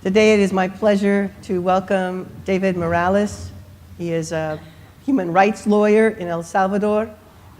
Today it is my pleasure to welcome David Morales. He is a human rights lawyer in El Salvador.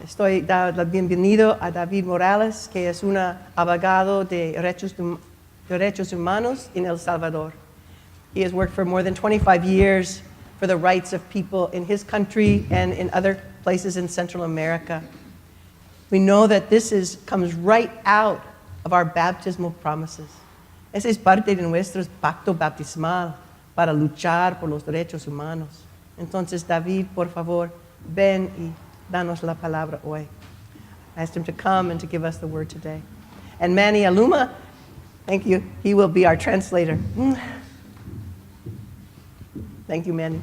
Estoy dando la bienvenido a David Morales, que es un abogado de derechos humanos in El Salvador. He has worked for more than 25 years for the rights of people in his country and in other places in Central America. We know that this comes right out of our baptismal promises. Esa es parte de nuestro pacto bautismal para luchar por los derechos humanos. Entonces, David, por favor, ven y danos la palabra hoy. I asked him to come and to give us the word today. And Manny Aluma, thank you, he will be our translator. Thank you, Manny.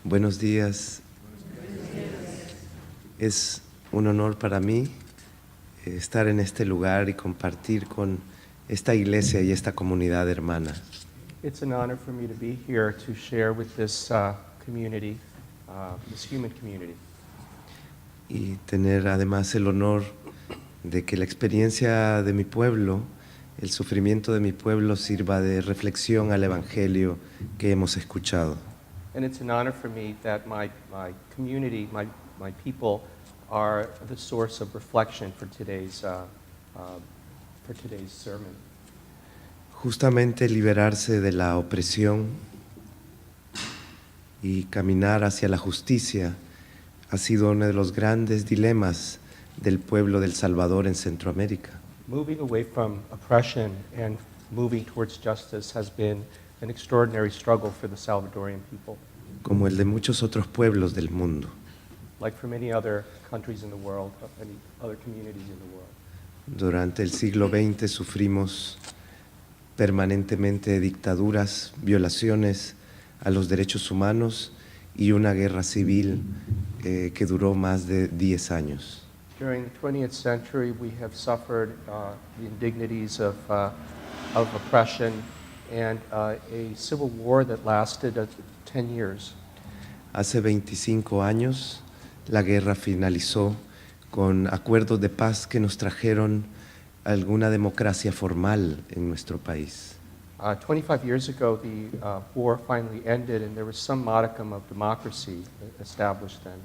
Buenos días. Es un honor para mí estar en este lugar y compartir con esta iglesia y esta comunidad hermana. It's an honor for me to be here to share with this community, this human community. Y tener además el honor de que la experiencia de mi pueblo, el sufrimiento de mi pueblo sirva de reflexión al evangelio que hemos escuchado. And it's an honor for me that my community, my people, are the source of reflection for today's sermon. Justamente liberarse de la opresión y caminar hacia la justicia ha sido uno de los grandes dilemas del pueblo de El Salvador en Centroamérica. Moving away from oppression and moving towards justice has been an extraordinary struggle for the Salvadorian people, Como el de muchos otros pueblos del mundo. like for many other countries in the world, many other communities in the world. Durante el siglo XX sufrimos permanentemente dictaduras, violaciones a los derechos humanos y una guerra civil que duró más de 10 años. During the 20th century, we have suffered the indignities of oppression and a civil war that lasted 10 years. Hace 25 años, la guerra finalizó con acuerdos de paz que nos trajeron alguna democracia formal en nuestro país. 25 years ago, the war finally ended and there was some modicum of democracy established then.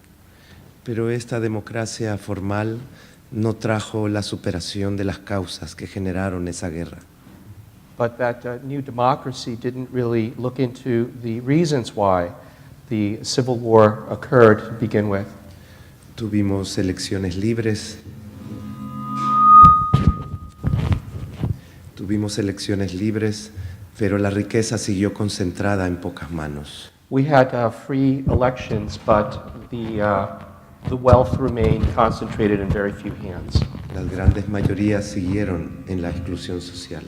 Pero esta democracia formal no trajo la superación de las causas que generaron esa guerra. But that new democracy didn't really look into the reasons why the civil war occurred to begin with. Tuvimos elecciones libres. Pero la riqueza siguió concentrada en pocas manos. We had free elections, but the wealth remained concentrated in very few hands. Las grandes mayorías siguieron en la exclusión social.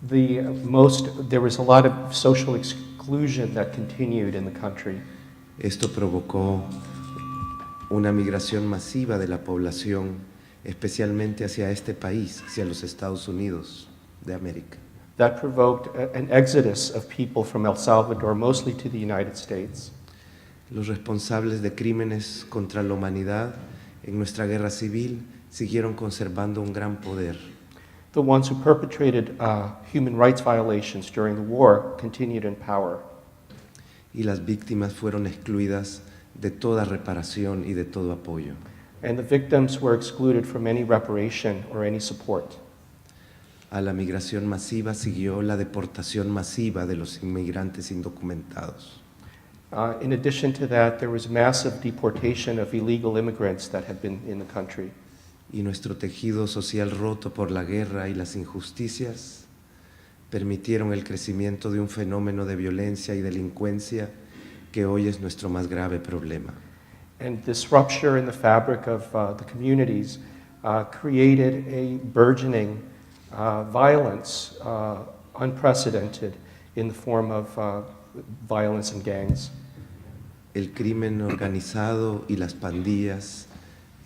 There was a lot of social exclusion that continued in the country. Esto provocó una migración masiva de la población, especialmente hacia este país, hacia los Estados Unidos de América. That provoked an exodus of people from El Salvador, mostly to the United States. Los responsables de crímenes contra la humanidad en nuestra guerra civil siguieron conservando un gran poder. The ones who perpetrated human rights violations during the war continued in power. Y las víctimas fueron excluidas de toda reparación y de todo apoyo. And the victims were excluded from any reparation or any support. A la migración masiva siguió la deportación masiva de los inmigrantes indocumentados. In addition to that, there was massive deportation of illegal immigrants that had been in the country. Y nuestro tejido social roto por la guerra y las injusticias permitieron el crecimiento de un fenómeno de violencia y delincuencia que hoy es nuestro más grave problema. And this rupture in the fabric of the communities created a burgeoning violence, unprecedented in the form of violence and gangs. El crimen organizado y las pandillas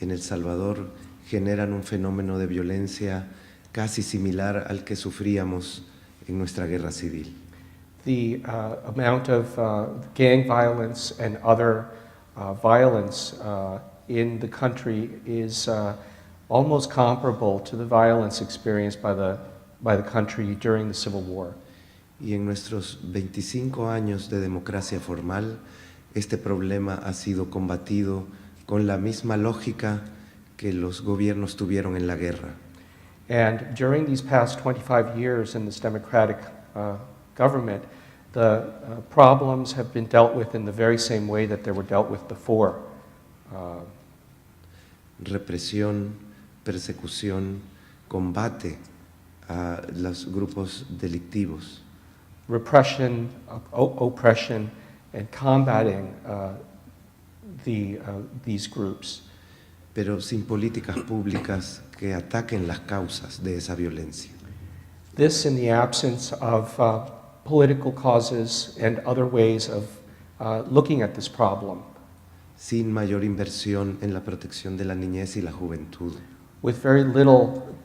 en El Salvador generan un fenómeno de violencia casi similar al que sufríamos en nuestra guerra civil. The amount of gang violence and other violence in the country is almost comparable to the violence experienced by the country during the Civil War. Y en nuestros 25 años de democracia formal, este problema ha sido combatido con la misma lógica que los gobiernos tuvieron en la guerra. And during these past 25 years in this democratic government, the problems have been dealt with in the very same way that they were dealt with before. Represión, persecución, combate a los grupos delictivos. Repression, oppression, and combating these groups. Pero sin políticas públicas que ataquen las causas de esa violencia. This in the absence of political causes and other ways of looking at this problem. Sin mayor inversión en la protección de la niñez y la juventud. With very little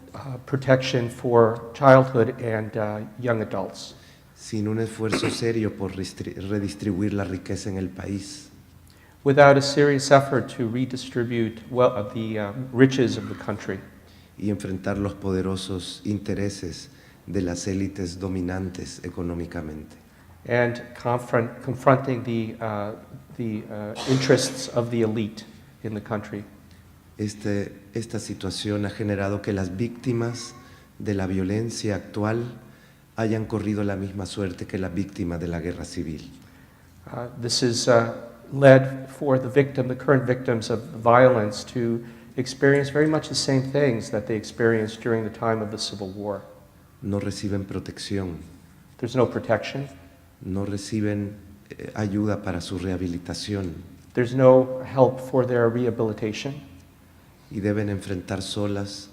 protection for childhood and young adults. Sin un esfuerzo serio por redistribuir la riqueza en el país. Without a serious effort to redistribute the riches of the country. Y enfrentar los poderosos intereses de las élites dominantes económicamente. And confronting the interests of the elite in the country. Esta situación ha generado que las víctimas de la violencia actual hayan corrido la misma suerte que las víctimas de la guerra civil. This has led for the current victims of violence to experience very much the same things that they experienced during the time of the Civil War. No reciben protección. There's no protection. No reciben ayuda para su rehabilitación. There's no help for their rehabilitation. Y deben enfrentar solas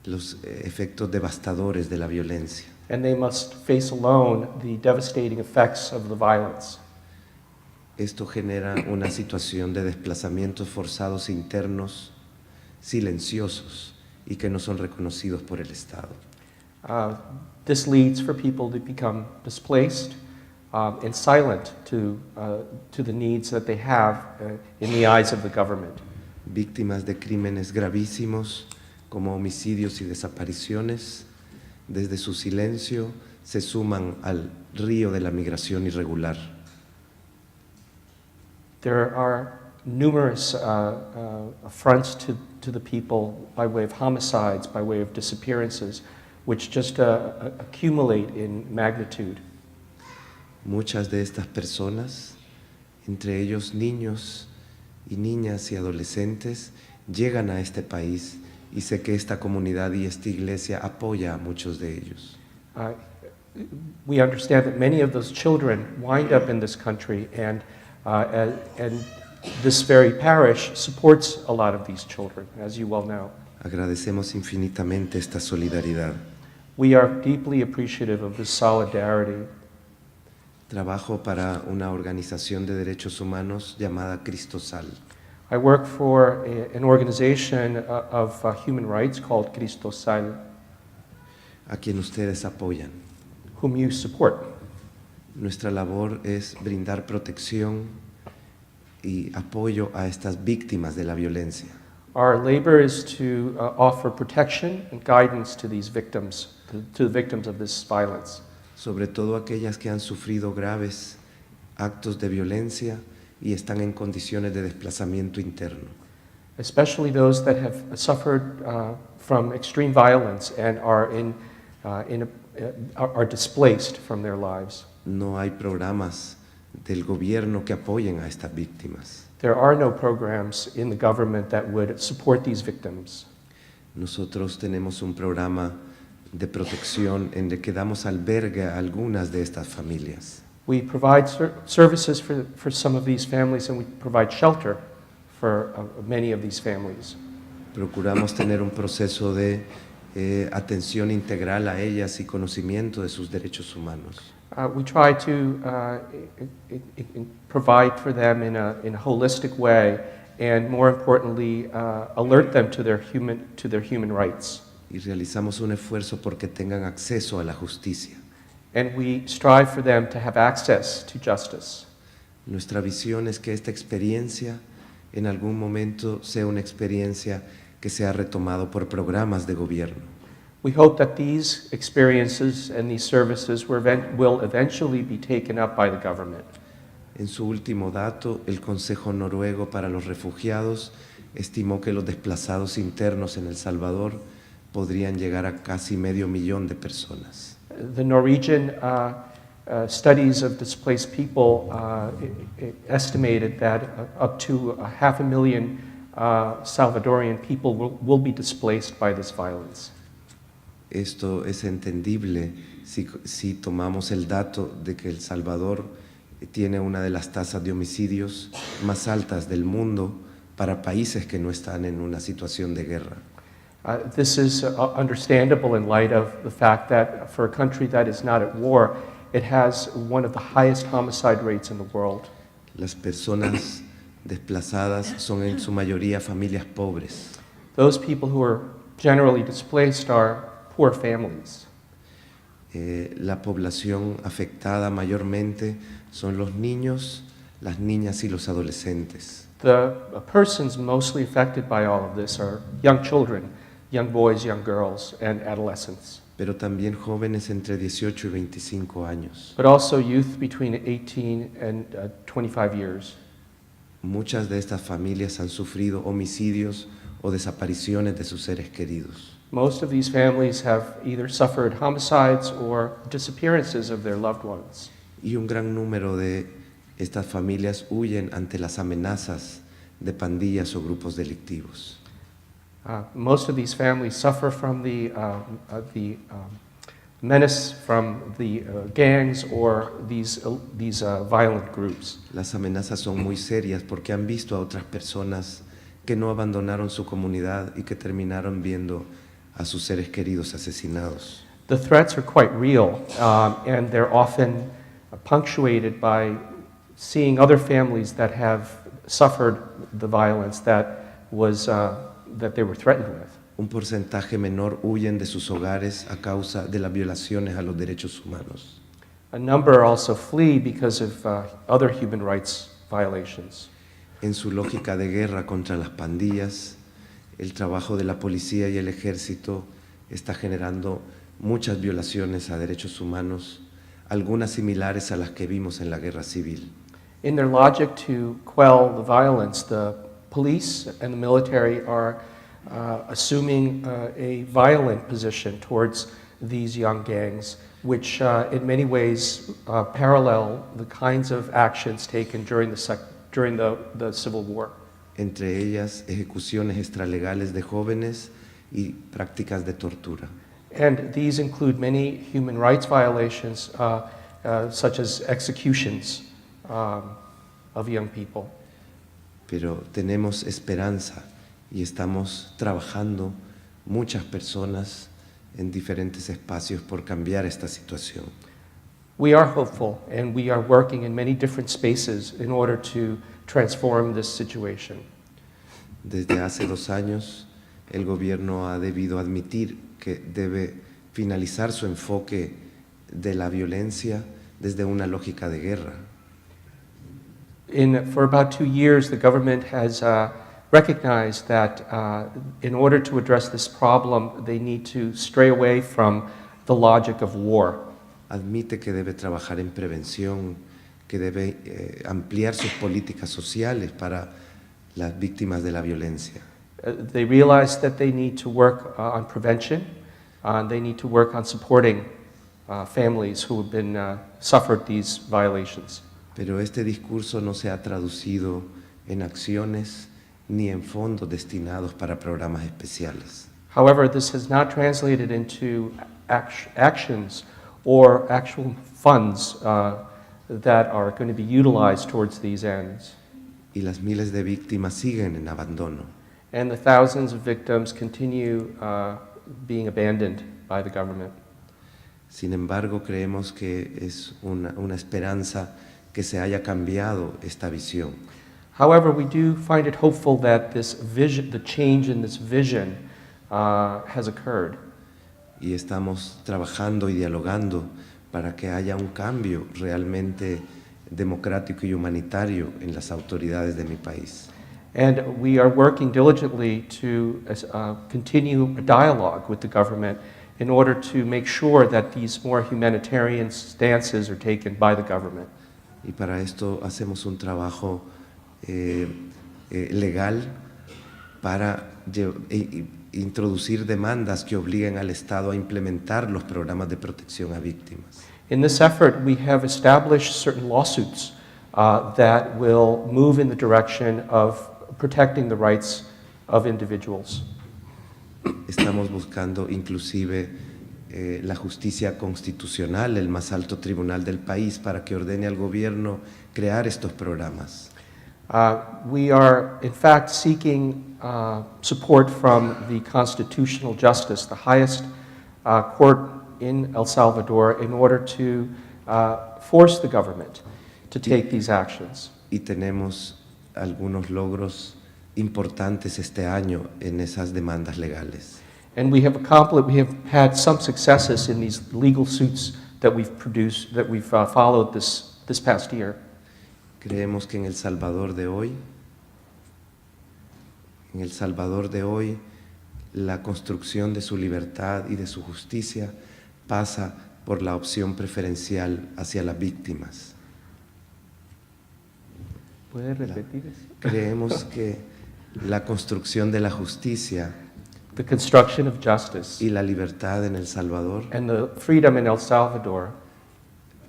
los efectos devastadores de la violencia. And they must face alone the devastating effects of the violence. Esto genera una situación de desplazamientos forzados internos, silenciosos y que no son reconocidos por el Estado. This leads for people to become displaced and silent to the needs that they have in the eyes of the government. Víctimas de crímenes gravísimos como homicidios y desapariciones, desde su silencio se suman al río de la migración irregular. There are numerous affronts to the people by way of homicides, by way of disappearances, which just accumulate in magnitude. Muchas de estas personas, entre ellos niños y niñas y adolescentes, llegan a este país y sé que esta comunidad y esta iglesia apoya a muchos de ellos. We understand that many of those children wind up in this country, and this very parish supports a lot of these children, as you well know. Agradecemos infinitamente esta solidaridad. We are deeply appreciative of this solidarity. Trabajo para una organización de derechos humanos llamada Cristosal. I work for an organization of human rights called Cristosal, a quien ustedes apoyan. whom you support. Nuestra labor es brindar protección y apoyo a estas víctimas de la violencia. Our labor is to offer protection and guidance to these victims, to the victims of this violence. Sobre todo aquellas que han sufrido graves actos de violencia y están en condiciones de desplazamiento interno. Especially those that have suffered from extreme violence and are are displaced from their lives. No hay programas del gobierno que apoyen a estas víctimas. There are no programs in the government that would support these victims. Nosotros tenemos un programa de protección en el que damos albergue a algunas de estas familias. We provide services for some of these families, and we provide shelter for many of these families. Procuramos tener un proceso de atención integral a ellas y conocimiento de sus derechos humanos. We try to provide for them in a holistic way, and more importantly, alert them to their human rights. Y realizamos un esfuerzo porque tengan acceso a la justicia. And we strive for them to have access to justice. Nuestra visión es que esta experiencia en algún momento sea una experiencia que sea retomado por programas de gobierno. We hope that these experiences and these services will eventually be taken up by the government. En su último dato, el Consejo Noruego para los Refugiados estimó que los desplazados internos en El Salvador podrían llegar a casi 500,000 de personas. The Norwegian studies of displaced people estimated that up to 500,000 Salvadorian people will be displaced by this violence. Esto es entendible si tomamos el dato de que El Salvador tiene una de las tasas de homicidios más altas del mundo para países que no están en una situación de guerra. This is understandable in light of the fact that for a country that is not at war, it has one of the highest homicide rates in the world. Las personas desplazadas son en su mayoría familias pobres. Those people who are generally displaced are poor families. La población afectada mayormente son los niños, las niñas y los adolescentes. The persons mostly affected by all of this are young children, young boys, young girls, and adolescents, Pero también jóvenes entre 18 y 25 años. but also youth between 18 and 25 years. Muchas de estas familias han sufrido homicidios o desapariciones de sus seres queridos. Most of these families have either suffered homicides or disappearances of their loved ones. Y un gran número de estas familias huyen ante las amenazas de pandillas o grupos delictivos. Most of these families suffer from the menace from the gangs or these violent groups. Las amenazas son muy serias porque han visto a otras personas que no abandonaron su comunidad y que terminaron viendo a sus seres queridos asesinados. The threats are quite real, and they're often punctuated by seeing other families that have suffered the violence that they were threatened with. Un porcentaje menor huyen de sus hogares a causa de las violaciones a los derechos humanos. A number also flee because of other human rights violations. En su lógica de guerra contra las pandillas, el trabajo de la policía y el ejército está generando muchas violaciones a derechos humanos, algunas similares a las que vimos en la guerra civil. In their logic to quell the violence, the police and the military are assuming a violent position towards these young gangs, which in many ways parallel the kinds of actions taken during the Civil War. Entre ellas ejecuciones extralegales de jóvenes y prácticas de tortura. And these include many human rights violations, such as executions of young people. Pero tenemos esperanza y estamos trabajando muchas personas en diferentes espacios por cambiar esta situación. We are hopeful, and we are working in many different spaces in order to transform this situation. Desde hace 2 años, el gobierno ha debido admitir que debe finalizar su enfoque de la violencia desde una lógica de guerra. For about 2 years, the government has recognized that in order to address this problem, they need to stray away from the logic of war. Admite que debe trabajar en prevención, que debe ampliar sus políticas sociales para las víctimas de la violencia. They realize that they need to work on prevention, and they need to work on supporting families who have been suffered these violations. Pero este discurso no se ha traducido en acciones ni en fondos destinados para programas especiales. However, this has not translated into actions or actual funds that are going to be utilized towards these ends. Y las miles de víctimas siguen en abandono. And the thousands of victims continue being abandoned by the government. Sin embargo, creemos que es una esperanza que se haya cambiado esta visión. However, we do find it hopeful that this vision, the change in this vision, has occurred. Y estamos trabajando y dialogando para que haya un cambio realmente democrático y humanitario en las autoridades de mi país. And we are working diligently to continue a dialogue with the government in order to make sure that these more humanitarian stances are taken by the government. Y para esto hacemos un trabajo legal para introducir demandas que obliguen al Estado a implementar los programas de protección a víctimas. In this effort, we have established certain lawsuits that will move in the direction of protecting the rights of individuals. Estamos buscando inclusive la justicia constitucional, el más alto tribunal del país, para que ordene al gobierno crear estos programas. We are, in fact, seeking support from the constitutional justice, the highest court in El Salvador, in order to force the government to take these actions. Y tenemos algunos logros importantes este año en esas demandas legales. And we have had some successes in these legal suits that we've produced, that we've followed this past year. Creemos que en El Salvador de hoy, la construcción de su libertad y de su justicia pasa por la opción preferencial hacia las víctimas. ¿Puede repetir eso? Creemos que la construcción de la justicia The construction of justice y la libertad en El Salvador and the freedom in El Salvador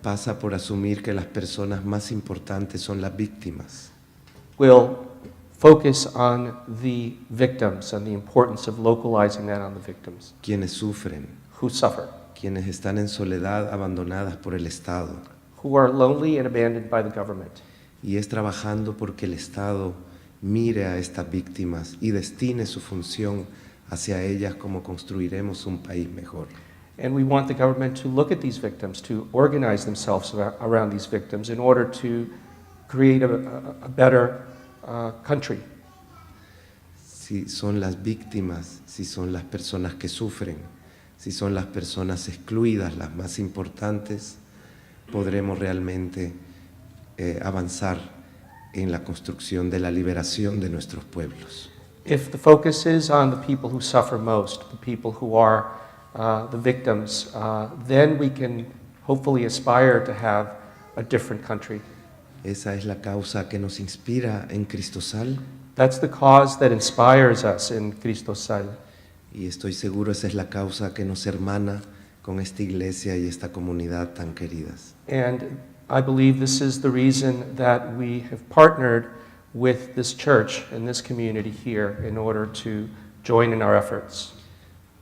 pasa por asumir que las personas más importantes son las víctimas. will focus on the victims and the importance of localizing that on the victims Quienes sufren, who suffer, quienes están en soledad, abandonadas por el Estado. who are lonely and abandoned by the government. Y es trabajando porque el Estado mire a estas víctimas y destine su función hacia ellas como construiremos un país mejor. And we want the government to look at these victims, to organize themselves around these victims in order to create a better country. Si son las víctimas, si son las personas que sufren, si son las personas excluidas las más importantes, podremos realmente avanzar en la construcción de la liberación de nuestros pueblos. If the focus is on the people who suffer most, the people who are the victims, then we can hopefully aspire to have a different country. Esa es la causa que nos inspira en Cristosal That's the cause that inspires us in Cristo Sal. y estoy seguro esa es la causa que nos hermana con esta iglesia y esta comunidad tan queridas. And I believe this is the reason that we have partnered with this church and this community here in order to join in our efforts.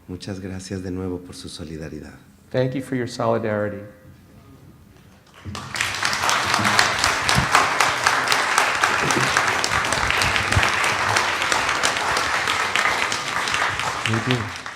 Muchas gracias de nuevo por su solidaridad. Thank you for your solidarity. Muy bien.